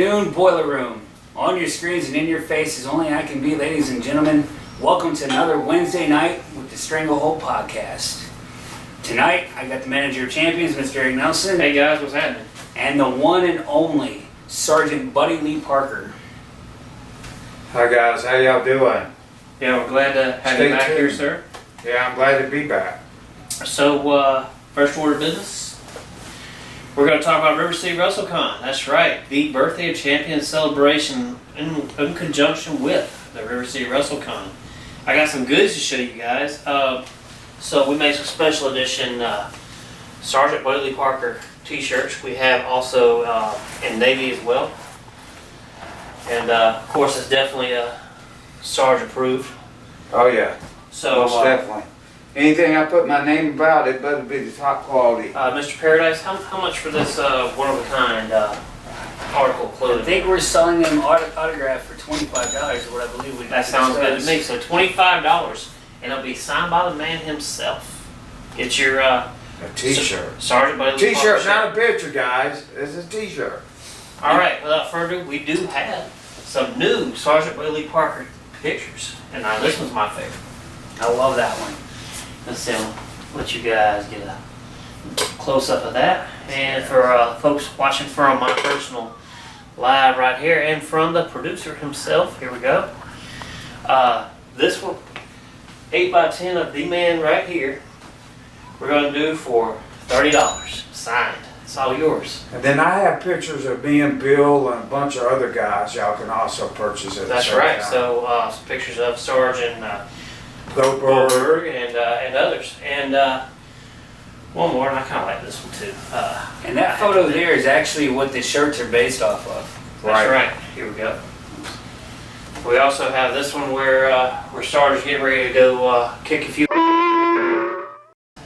afternoon, Boiler Room. On your screens and in your faces, only I can be, ladies and gentlemen. Welcome to another Wednesday night with the Stranglehold podcast. Tonight, I got the manager of champions, Mr. Eric Nelson. Hey guys, what's happening? And the one and only Sergeant Buddy Lee Parker. Hi guys, how y'all doing? Yeah, we're glad to have Stay you back tuned. here, sir. Yeah, I'm glad to be back. So, first order of business, we're going to talk about Rivercity WrestleCon. That's right, the Birthday of Champions celebration in conjunction with the Rivercity WrestleCon. I got some goodies to show you guys. So we made some special edition Sergeant Buddy Lee Parker t-shirts. We have also in navy as well. And of course, it's definitely Sarge approved. Oh yeah, So, most definitely. Anything I put my name about, it better be the top quality. Mr. Paradise, how much for this one-of-a-kind article of I clothing? think we're selling them autographed for $25, is what I believe we That sounds good to discussed. me. So $25, and it'll be signed by the man himself. Get your A t-shirt. Sergeant Buddy Lee Parker T-shirt, shirt. not a picture, guys. It's a t-shirt. All right. Without further ado, we do have some new Sergeant Buddy Lee Parker pictures, and this one's my favorite. I love that one. Let's see, I'll let you guys get a close-up of that. And for folks watching from my personal live right here, and from the producer himself, here we go. This one, 8x10 of the man right here, we're going to do for $30, signed. It's all yours. And then I have pictures of me and Bill and a bunch of other guys y'all can also purchase at the That's same right. time. So some pictures of Sergeant Goldberg. Goldberg and others. And one more, and I kind of like this one too. And that photo there is actually what the shirts are based off of. That's right. Here we go. We also have this one where Sarge's getting ready to go kick a few,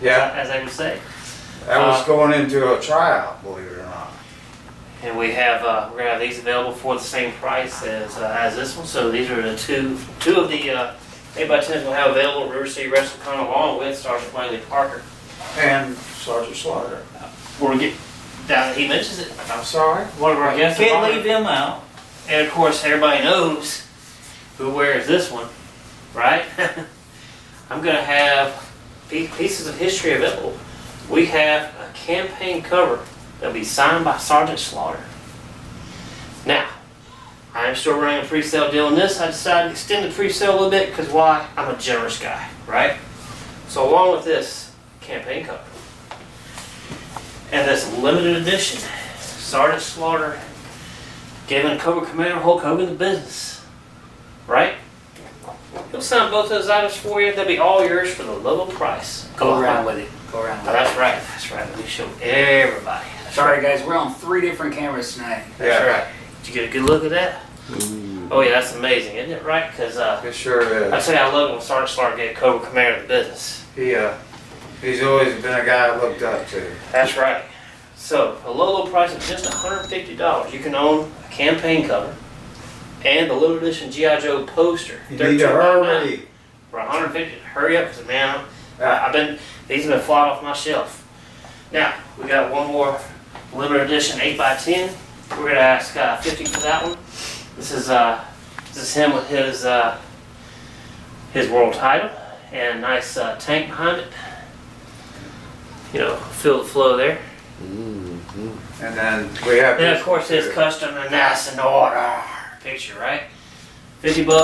Yeah, as they would say. that was going into a tryout, believe it or not. And we have we're gonna have these available for the same price as this one. So these are the two of the 8x10s we'll have available at Rivercity WrestleCon along with Sergeant Buddy Lee Parker. And Sergeant Slaughter. We're gonna get down. He mentions it. I'm sorry? One of our guests. of Can't honor. leave him out. And of course, everybody knows who wears this one, right? I'm going to have pieces of history available. We have a campaign cover that'll be signed by Sergeant Slaughter. Now, I am still running a pre-sale deal on this. I decided to extend the pre-sale a little bit because why? I'm a generous guy, right? So along with this campaign cover and this limited edition, Sergeant Slaughter giving Cobra Commander Hulk Hogan the business, right? He'll sign both those items for you. They'll be all yours for the low price. Go around with it. Go around with it. That's right. That's right. Let me show everybody. That's Sorry right. guys, we're on 3 different cameras tonight. That's Yeah. right. Did you get a good look at that? Oh yeah, that's amazing, isn't it? Right? Because It sure I is. tell you, I love it when Sergeant Slaughter gave Cobra Commander the business. He's always been a guy I looked up to. That's right. So, a low price of just $150, you can own a campaign cover and the limited edition G.I. Joe poster. You need to hurry. For $150. Hurry up, because man, these have been flying off my shelf. Now, we got one more limited edition 8x10. We're going to ask $50 for that one. This is him with his world title and a nice tank behind it. You know, feel the flow there. And then we have. Then this of course his too. custom and nice and order picture, right? $50,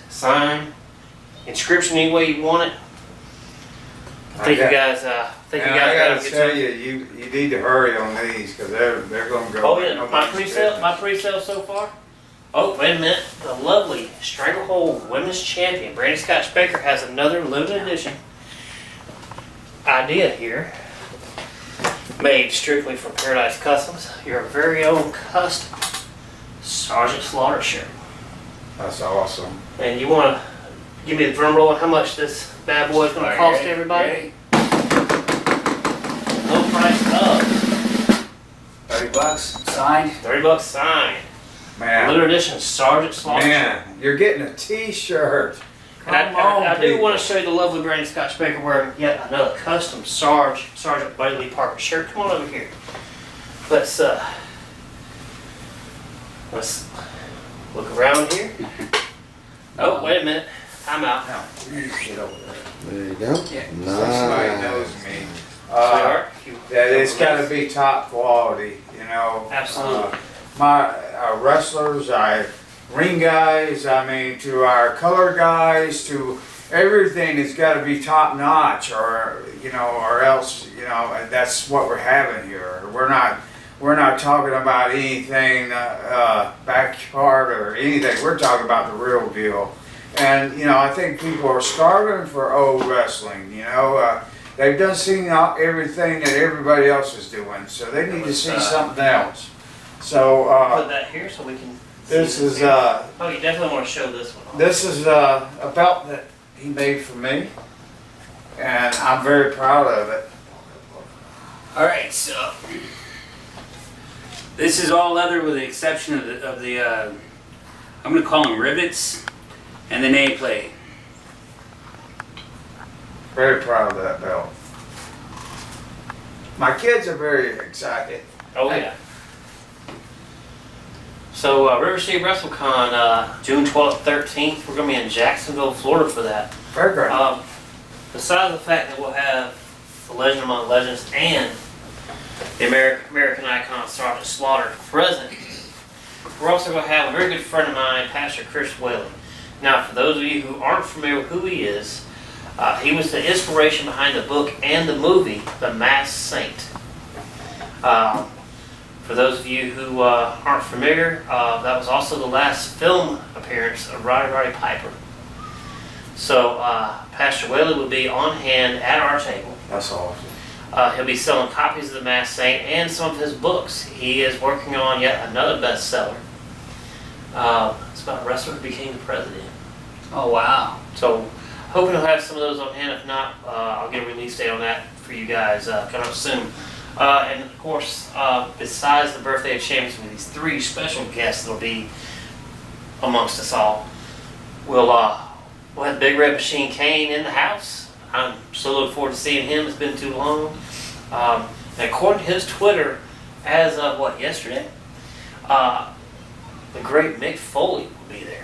sign, inscription any way you want it. I think you guys, And I gotta gotta get tell some. you need to hurry on these because they're gonna go. Oh yeah, my pre-sale so far. Oh wait a minute, the lovely Stranglehold Women's Champion Brandy Scott Baker has another limited edition idea here. Made strictly for Paradise Customs, your very own custom Sergeant Slaughter shirt. That's awesome. And you want to give me the drum roll on how much this bad boy is going to cost everybody? Ready? Low price of $30 signed. $30 signed. Man, Limited edition Sergeant Slaughter shirt. man, you're getting a T-shirt. And Come on, I do people. want to show you the lovely Brandy Scott Baker wearing yet another custom Sergeant Buddy Lee Parker shirt. Come on over here. Let's Let's look around here. Oh, wait a minute. Time out. No, you get over there. There you go. Yeah. Somebody knows Nice. me. Sweetheart, you- That it's gotta be top quality, you know. Absolutely. My wrestlers, ring guys, I mean, to our color guys, to everything has gotta be top notch or, you know, or else, you know, and that's what we're having here. We're not talking about anything, backyard or anything. We're talking about the real deal. And, you know, I think people are starving for old wrestling, you know. They've done seen everything that everybody else is doing, so they need to see something else. So, Put that here so we can. this see is, here. Oh, you definitely want to show this one. this is a belt that he made for me, and I'm very proud of it. All right, so this is all leather with the exception of the I'm gonna call them rivets and the nameplate. Very proud of that belt. My kids are very excited. Oh yeah. So Rivercity WrestleCon, June 12th, 13th. We're gonna be in Jacksonville, Florida for that. Very great. Besides the fact that we'll have the Legend Among Legends and the American icon Sergeant Slaughter present, we're also gonna have a very good friend of mine, Pastor Chris Whaley. Now, for those of you who aren't familiar with who he is, he was the inspiration behind the book and the movie, The Masked Saint. For those of you who aren't familiar, that was also the last film appearance of Roddy Piper. So Pastor Whaley will be on hand at our table. That's awesome. He'll be selling copies of The Masked Saint and some of his books. He is working on yet another bestseller. It's about a wrestler who became the president. Oh wow! So hoping to have some of those on hand. If not, I'll get a release date on that for you guys coming up soon. And of course, besides the birthday of champions, with these three special guests that'll be amongst us all, we'll have Big Red Machine Kane in the house. I'm so looking forward to seeing him. It's been too long. And according to his Twitter, as of yesterday, the great Mick Foley will be there.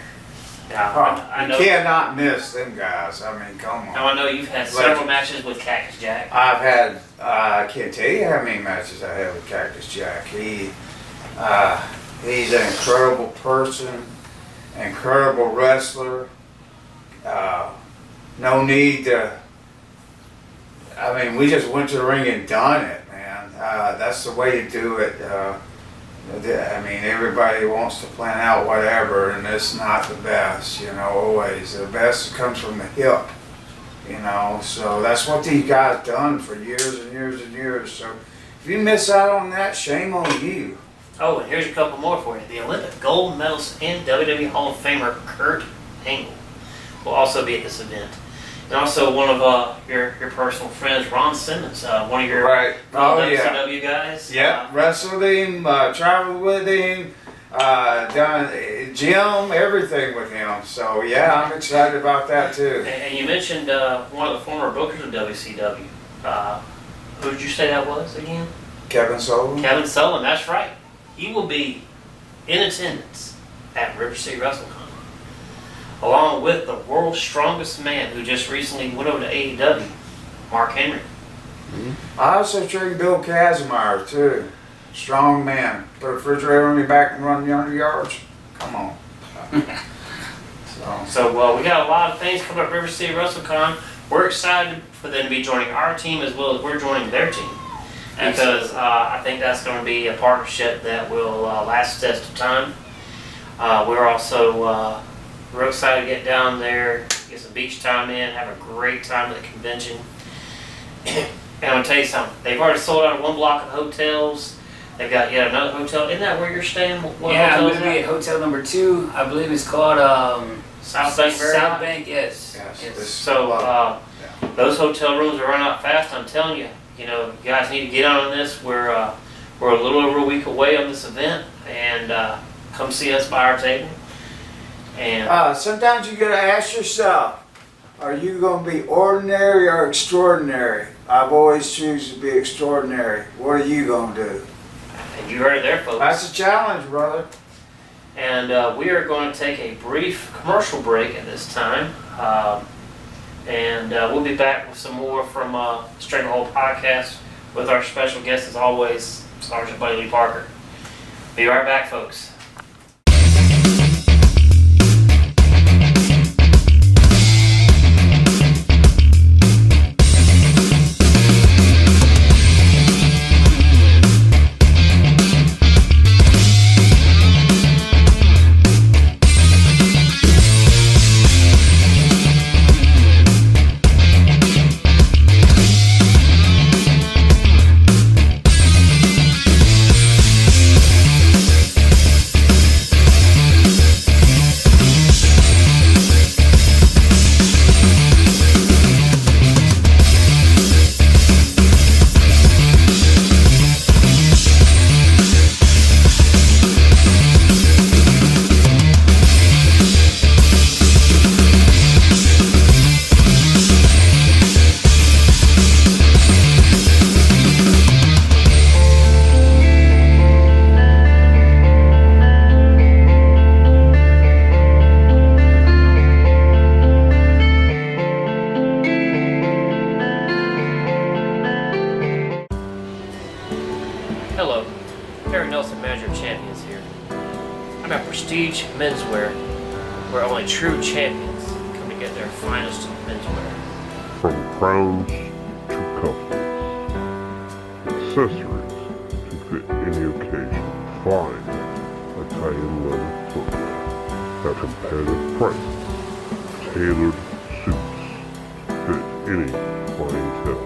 Now, I You know. cannot miss them guys. I mean, come on. Now I know you've had several matches with Cactus Jack. I've had, I can't tell you how many matches I had with Cactus Jack. He's an incredible person, incredible wrestler. No need to, I mean, we just went to the ring and done it, man. That's the way to do it. I mean, everybody wants to plan out whatever, and it's not the best, you know, always. The best comes from the hip, you know. So that's what these guys done for years and years and years. So if you miss out on that, shame on you. Oh, and here's a couple more for you. The Olympic gold medalist and WWE Hall of Famer Kurt Angle will also be at this event. And also one of your personal friends, Ron Simmons, one of your Right. Oh, yeah. WCW guys. Yeah, wrestled him, traveled with him, done gym, everything with him. So yeah, I'm excited about that too. And you mentioned one of the former bookers of WCW. Who did you say that was again? Kevin Sullivan. Kevin Sullivan, that's right. He will be in attendance at Rivercity WrestleCon, along with the world's strongest man who just recently went over to AEW, Mark Henry. I also trained Bill Kazmaier too. Strong man. Put a refrigerator on your back and run 100 yards. Come on. So we got a lot of things coming up at River City WrestleCon. We're excited for them to be joining our team as well as we're joining their team. Because I think that's going to be a partnership that will last the test of time. We're also real excited to get down there, get some beach time in, have a great time at the convention. And I'm going to tell you something. They've already sold out one block of hotels. They've got yet another hotel. Isn't that where you're staying? What Yeah, I'm hotel gonna be is at hotel number 2. I believe it's called that? South Bank Marriott? South Bank, yes. Yes, Yes. this- So those hotel rooms are running out fast. I'm telling you, you guys need to get on this. We're a little over a week away on this event, and come see us by our table. And Sometimes you gotta ask yourself, are you gonna be ordinary or extraordinary? I've always choose to be extraordinary. What are you gonna do? you heard it there, folks. That's a challenge, brother. And we are going to take a brief commercial break at this time. And we'll be back with some more from Stranglehold podcast with our special guest, as always, Sergeant Buddy Lee Parker. Be right back, folks. Hello, Terry Nelson, Manager of Champions here. I'm at Prestige Menswear, where only true champions come to get their finest menswear. From crowns to cufflinks, accessories to fit any occasion, fine Italian leather footwear at competitive prices, tailored suits fit any clientele.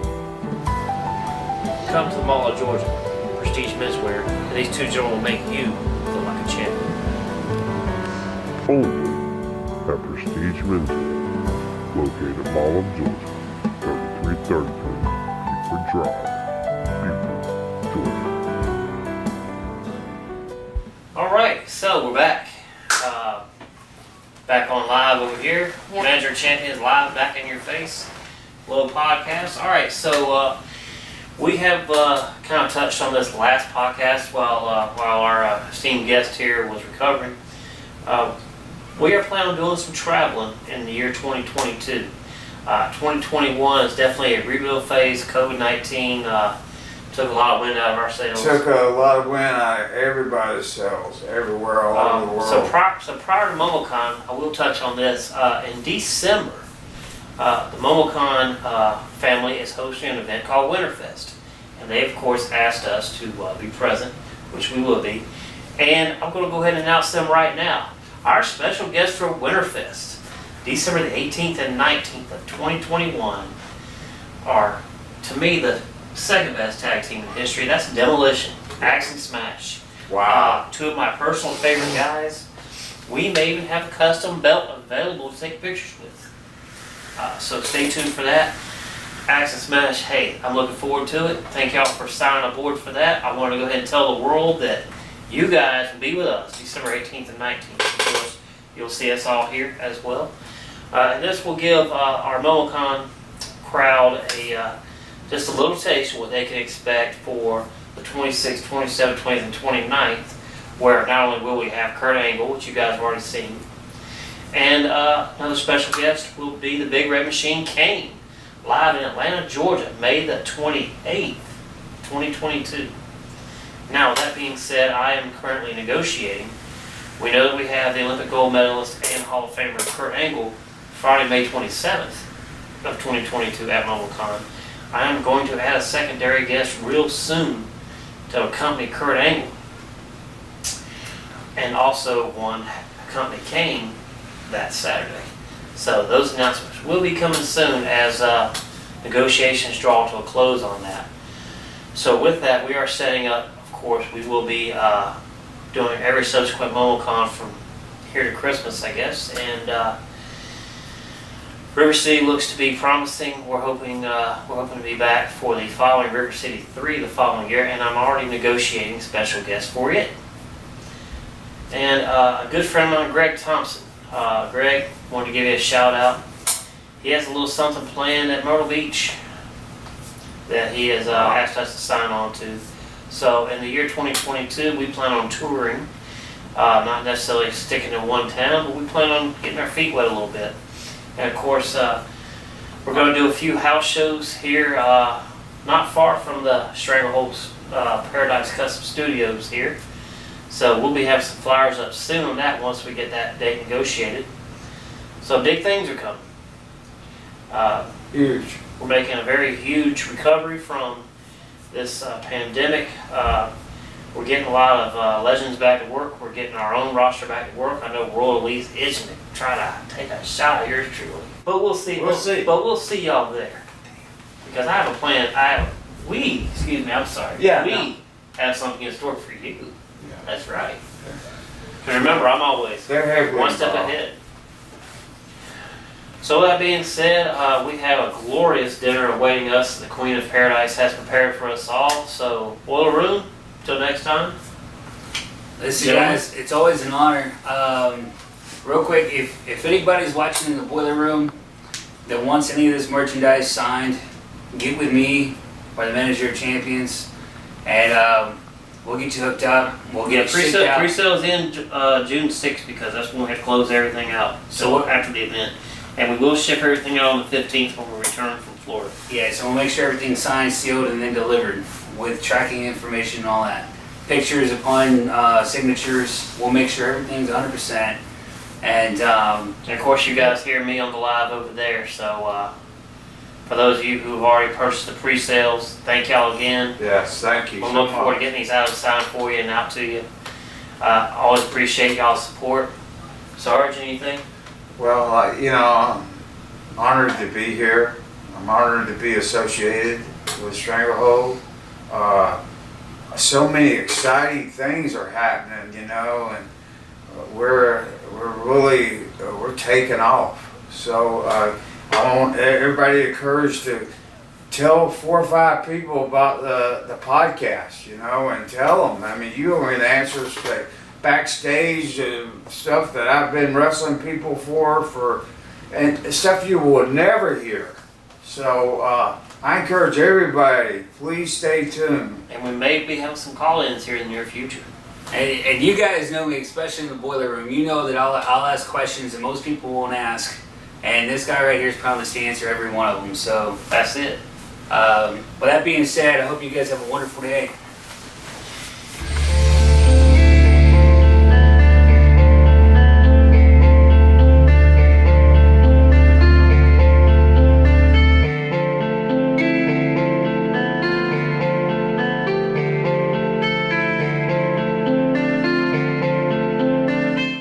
Come to the Mall of Georgia, Prestige Menswear, and these two gentlemen will make you feel like a champion. Only at Prestige Menswear, located at Mall of Georgia, 3333 Buford Drive, Buford, Georgia. Alright, so we're back. Back on live over here. Yep. Manager of Champions live, back in your face. Little podcast. Alright, so we have kind of touched on this last podcast while our esteemed guest here was recovering. We are planning on doing some traveling in the year 2022. 2021 is definitely a rebuild phase. COVID-19 took a lot of wind out of our sails. Took a lot of wind out of everybody's sails, everywhere, all over the world. So prior to MomoCon, I will touch on this. In December, the MomoCon family is hosting an event called Winterfest. And they, of course, asked us to be present, which we will be. And I'm going to go ahead and announce them right now. Our special guests for Winterfest, December the 18th and 19th of 2021, are, to me, the second best tag team in history. That's Demolition, Axe and Smash. Wow. Two of my personal favorite guys. We may even have a custom belt available to take pictures with. So stay tuned for that. Axe and Smash, hey, I'm looking forward to it. Thank y'all for signing aboard for that. I want to go ahead and tell the world that you guys will be with us December 18th and 19th. Of course, you'll see us all here as well. And this will give our MomoCon crowd just a little taste of what they can expect for the 26th, 27th, 20th, and 29th, where not only will we have Kurt Angle, which you guys have already seen, and another special guest will be the Big Red Machine, Kane, live in Atlanta, Georgia, May the 28th, 2022. Now, with that being said, I am currently negotiating. We know that we have the Olympic gold medalist and Hall of Famer Kurt Angle Friday, May 27th of 2022 at MomoCon. I am going to add a secondary guest real soon to accompany Kurt Angle, and also one accompany Kane that Saturday. So those announcements will be coming soon as negotiations draw to a close on that. So with that, we are setting up, of course, we will be doing every subsequent MomoCon from here to Christmas, I guess, and Rivercity looks to be promising. We're hoping to be back for the following Rivercity 3 the following year, and I'm already negotiating special guests for it. And a good friend of mine, Greg Thompson. Greg, wanted to give you a shout out. He has a little something planned at Myrtle Beach that he has asked us to sign on to. So in the year 2022, we plan on touring Not necessarily sticking in one town, but we plan on getting our feet wet a little bit. And of course, we're going to do a few house shows here, not far from the Stranglehold's Paradise Custom Studios here. So we'll be having some flyers up soon on that once we get that date negotiated. So big things are coming. Huge. We're making a very huge recovery from this pandemic. We're getting a lot of legends back to work. We're getting our own roster back to work. I know World Elite's itching to try to take a shot at yours truly. But we'll see. We'll see. But we'll see y'all there. Because I have a plan. We have something in store for you. Yeah. That's right. And remember, I'm always They're heavily one step involved. ahead. So that being said, we have a glorious dinner awaiting us. The Queen of Paradise has prepared for us all. So boiler room, till next time. Listen, Gentlemen. guys, it's always an honor. Real quick, if anybody's watching in the boiler room that wants any of this merchandise signed, get with me or the manager of champions, and we'll get you hooked up. We'll get it shipped out. Pre-sale's in June 6th because that's when we have to close everything out. So after the event. And we will ship everything out on the 15th when we return from Florida. Yeah, so we'll make sure everything's signed, sealed, and then delivered with tracking information and all that. Pictures upon signatures. We'll make sure everything's 100%. And And of course, you guys hear me on the live over there. So for those of you who have already purchased the pre-sales, thank y'all again. Yes, thank you We'll so look forward to much. getting these out of signed for you and out to you. Always appreciate y'all's support. Sarge, anything? Well, I'm honored to be here. I'm honored to be associated with Stranglehold. So many exciting things are happening, and we're taking off. So I want everybody encouraged to tell 4 or 5 people about the podcast, and tell them. I mean, you are the answers to backstage stuff that I've been wrestling people for and stuff you would never hear. So I encourage everybody, please stay tuned. And we may be having some call-ins here in the near future. and you guys know me, especially in the boiler room. You know that I'll ask questions that most people won't ask. And this guy right here is promised to answer every one of them. So That's it. with that being said, I hope you guys have a wonderful day.